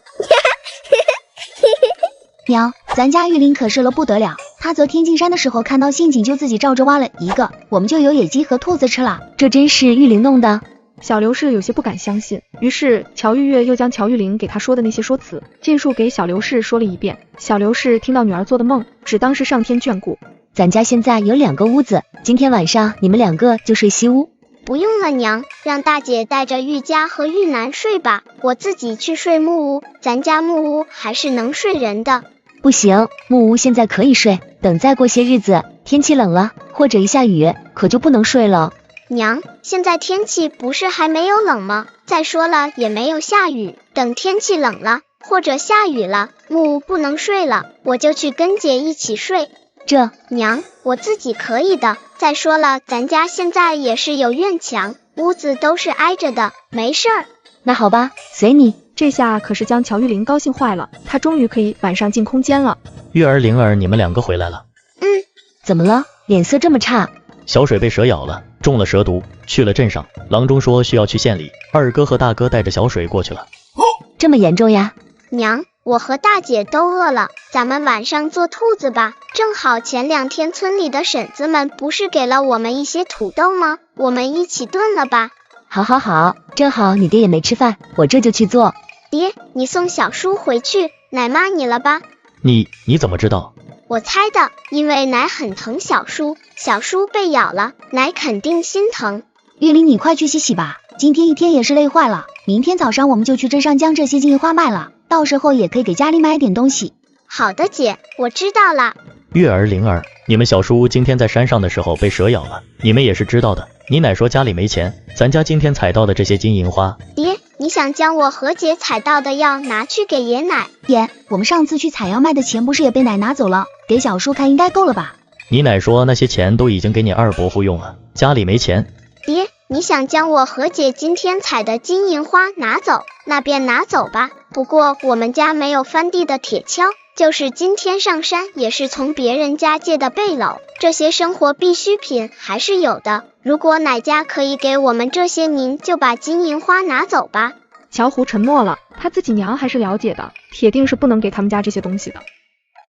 娘，咱家玉玲可是了不得了，她昨天进山的时候看到陷阱就自己照着挖了一个，我们就有野鸡和兔子吃了。这真是玉玲弄的？小刘氏有些不敢相信，于是乔玉月又将乔玉玲给他说的那些说辞尽数给小刘氏说了一遍。小刘氏听到女儿做的梦，只当是上天眷顾。咱家现在有2个屋子，今天晚上你们2个就睡西屋。不用了娘，让大姐带着玉家和玉楠睡吧，我自己去睡木屋，咱家木屋还是能睡人的。不行，木屋现在可以睡，等再过些日子天气冷了或者一下雨可就不能睡了。娘，现在天气不是还没有冷吗？再说了也没有下雨，等天气冷了或者下雨了，木屋不能睡了，我就去跟姐一起睡。娘，我自己可以的。再说了，咱家现在也是有院墙，屋子都是挨着的，没事儿。那好吧，随你。这下可是将乔玉玲高兴坏了，她终于可以晚上进空间了。玉儿、灵儿，你们2个回来了。怎么了？脸色这么差？小水被蛇咬了，中了蛇毒，去了镇上。郎中说需要去县里，二哥和大哥带着小水过去了。这么严重呀？娘，我和大姐都饿了，咱们晚上做兔子吧。正好前2天村里的婶子们不是给了我们一些土豆吗？我们一起炖了吧。好，正好你爹也没吃饭，我这就去做。爹，你送小叔回去，奶妈你了吧？你怎么知道？我猜的，因为奶很疼小叔，小叔被咬了，奶肯定心疼。玉玲，你快去洗洗吧，今天一天也是累坏了。明天早上我们就去镇上将这些金银花卖了，到时候也可以给家里买点东西。好的姐，我知道了。月儿、灵儿，你们小叔今天在山上的时候被蛇咬了，你们也是知道的。你奶说家里没钱，咱家今天采到的这些金银花，爹，你想将我和姐采到的药拿去给爷奶？爷，我们上次去采药卖的钱不是也被奶拿走了？给小叔看应该够了吧？你奶说那些钱都已经给你二伯父用了，家里没钱。爹，你想将我和姐今天采的金银花拿走，那便拿走吧。不过我们家没有翻地的铁锹，就是今天上山也是从别人家借的背篓，这些生活必需品还是有的。如果奶家可以给我们这些，您就把金银花拿走吧。乔胡沉默了，他自己娘还是了解的，铁定是不能给他们家这些东西的。